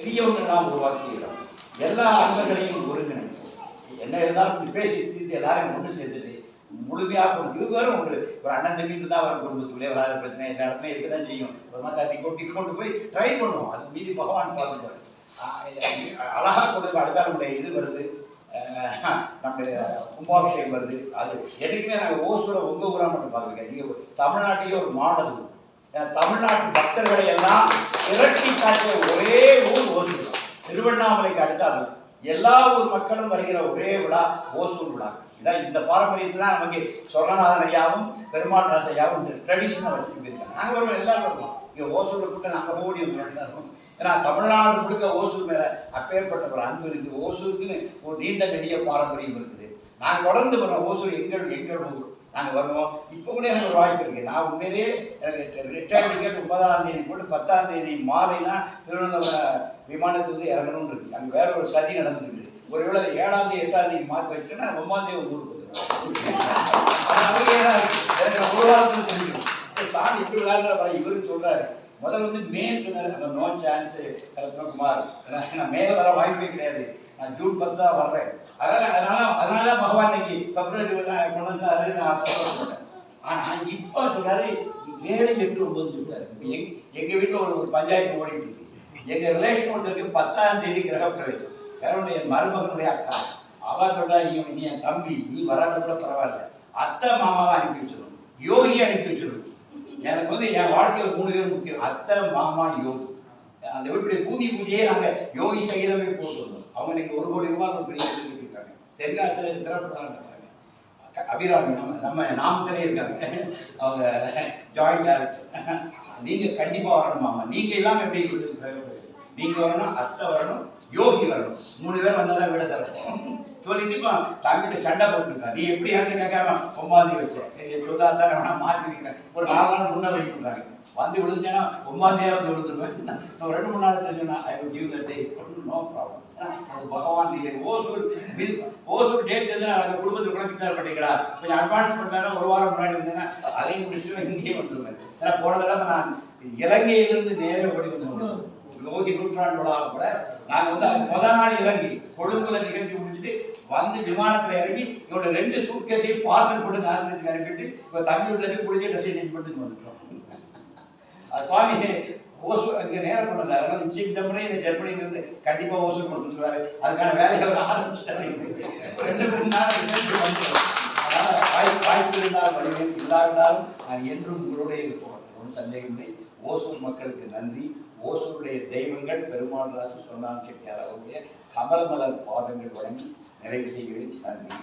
பெரியவங்கெல்லாம் உருவாக்கிக்கிறோம். எல்லா அன்பர்களையும் ஒருங்கிணைப்போம். என்ன இருந்தாலும் பேசி தீர்த்து எல்லாரையும் ஒன்று சேர்த்துட்டு முழுமையாக இதுவரும் ஒரு அண்ணன் தம்பின்னு தான் வர குடும்பத்துக்குள்ளே வராத பிரச்சனை எல்லா இடத்துலையும் இருக்க தான் செய்யும். ஒரு மாதிரி தட்டி கொண்டு போய் ட்ரை பண்ணுவோம். அது மீதி பகவான் பார்த்துப்பார். அழகாக கொண்டு அடுத்த இது வருது, நம்முடைய கும்பாபிஷேகம் வருது. அது என்றைக்குமே நாங்கள் ஓசூரை உங்கள் ஊராக மட்டும் பார்த்துருக்கேன். நீங்கள் தமிழ்நாட்டையே ஒரு மாடல். தமிழ்நாட்டு பக்தர்களை எல்லாம் திரட்டி காட்டிய ஒரே ஊர் ஓசூர் தான். திருவண்ணாமலைக்கு அடுத்தாமல் எல்லா ஊர் மக்களும் வருகிற ஒரே விழா ஓசூர் விழா. இதான் இந்த பாரம்பரியத்தில் தான் நமக்கு சொர்ணநாதன் ஐயாவும் பெருமாள் ராச ஐயாவும் இந்த ட்ரெடிஷனை வச்சுட்டு போயிருக்காங்க. நாங்கள் வருவோம், எல்லாரும் வருவோம். இங்கே ஓசூரை கூட நாங்கள் ஓடி வந்துடும். ஏன்னா தமிழ்நாடு முழுக்க ஓசூர் மேலே அப்பேற்பட்ட ஒரு அன்பு இருக்குது. ஓசூருக்குன்னு ஒரு நீண்ட நெடிய பாரம்பரியம் இருக்குது. நாங்கள் தொடர்ந்து வரோம். ஓசூர் எங்கள் ஊர். நாங்கள் வருவோம். இப்போ கூட எனக்கு ஒரு வாய்ப்பு இருக்குது. நான் உண்மையிலேயே எனக்கு ரிட்டையர்ட் டிக்கெட் 9ஆம் தேதி போட்டு 10ஆம் தேதி மாலைனா திருவனந்தபுரம் விமானத்துக்கு இறங்கணும்னு இருக்குது. அங்கே வேற ஒரு சதி நடந்துருக்குது. ஒருவேளை 7ஆம் தேதி 8ஆம் தேதி மாற்றி வச்சுட்டேன்னா 9ஆம் தேதி ஊருக்கு வந்துடும். எனக்கு ஒரு வாரத்தில் தெரிஞ்சிடும். சாமி இப்படி விளையாடுற வர இவருக்கு சொல்கிறாரு. முதல்ல வந்து மே சொன்னார். அந்த நோ சான்ஸு குமார், நான் மேலே வர வாய்ப்பே கிடையாது. நான் ஜூன் 10 தான் வர்றேன். அதனால தான் பகவான் இன்னைக்கு பிப்ரவரி கொண்டு வந்தாரு. நான் போட்டேன். ஆனால் இப்போ சொல்றாரு 7, 8, 9 சொல்றாரு. எங்கள் வீட்டில் ஒரு பஞ்சாயத்து ஓடிட்டு இருக்கு. எங்கள் ரிலேஷன் ஒருத்தருக்கு 10ஆம் தேதி கிரகப்பிரவேசம். வேற என் மருமகனுடைய அக்கா. அவன் சொல்றா, நீ என் தம்பி, நீ வராத கூட பரவாயில்ல, அத்தை மாமாவை அனுப்பி வச்சிடணும், யோகி அனுப்பி வச்சிடணும். எனக்கு வந்து என் வாழ்க்கையில் 3 பேர் முக்கியம். அத்தை, மாமா, யோகி. அந்த வீட்டுடைய பூமி பூஜையே நாங்கள் யோகி சகிதமே போட்டு வந்தோம். அவங்க இன்னைக்கு 1 கோடி ரூபாய் பெரிய இருக்காங்க. தென்காசியில் திறப்படாங்க. அபிராமி நம்ம நாமத்திலே இருக்காங்க. அவங்க ஜாயிண்ட் டைரக்டர். நீங்கள் கண்டிப்பாக வரணும் மாமா. நீங்கள் இல்லாமல் எப்படி நீங்கள் வரணும், அத்தை வரணும், யோகி வரணும். 3 பேர் வந்தால் தான் விட தரணும் சொல்லிட்டு இப்போ தங்கிட்ட சண்டை போட்டுருக்காங்க. நீ எப்படி ஏற்ற கேட்காம 9ஆம் தேதி வச்சேன் சொல்லாதான் வேணா மாற்றி வைக்கிறேன். ஒரு 4 நாள் முன்னே வைக்க பண்ணுறாங்க. வந்து விழுந்தேன்னா 9ஆம் தேதி வந்து விழுந்துருவேன். நான் 2-3 நாள் தெரிஞ்சுன்னா I will give that day, no problem. அது பகவான் இல்லை. ஓசூர் டேட் தெரிஞ்சா நாங்கள் குடும்பத்தில் கூட பின்னால் பண்ணிங்களா கொஞ்சம் அட்வான்ஸ் பண்ணாலும் 1 வாரம் முன்னாடி இருந்தேன்னா அதையும் முடிச்சுட்டு இங்கேயே வந்துடுவேன். ஏன்னா போனதெல்லாம் நான் இலங்கையிலிருந்து நேரே ஓடி வந்துடுவோம். யோகி நூற்றாண்டு விழா கூட நாங்கள் வந்து முதல் நாள் இறங்கி கொழும்புல நிகழ்ச்சி முடிச்சுட்டு வந்து விமானத்தில் இறங்கி இவரோட 2 சூட்கேஸையும் பார்சல் போட்டு ஆசிரியத்துக்கு அனுப்பிட்டு இப்போ தமிழ் தண்ணி பிடிச்சி டெஸ்டினேஷன் பண்ணிட்டு வந்துட்டோம். சுவாமி ஓசூர் அங்கே நேரம் கொண்டு வந்தார். அதனால நிச்சயம் ஜம்பனே இந்த ஜெர்மனியிலிருந்து கண்டிப்பாக ஓசூர் கொண்டு சொல்லுவார். அதுக்கான வேலையை அவர் ஆரம்பிச்சுட்டாரு. 2-3 நாள் நிகழ்ச்சி வந்துடும். அதனால் வாய்ப்பு இருந்தால் வருவேன், இல்லாவிட்டாலும் நான் என்றும் உங்களோட இருப்போம். ஒன்றும் சந்தேகமில்லை. ஓசூர் மக்களுக்கு நன்றி. ஓசூருடைய தெய்வங்கள் பெருமாள் ராசு சொன்னான் செட்டியார் அவருடைய கமலமலர் பாதங்கள் வழங்கி நிறைவு செய்கிறேன். நன்றி.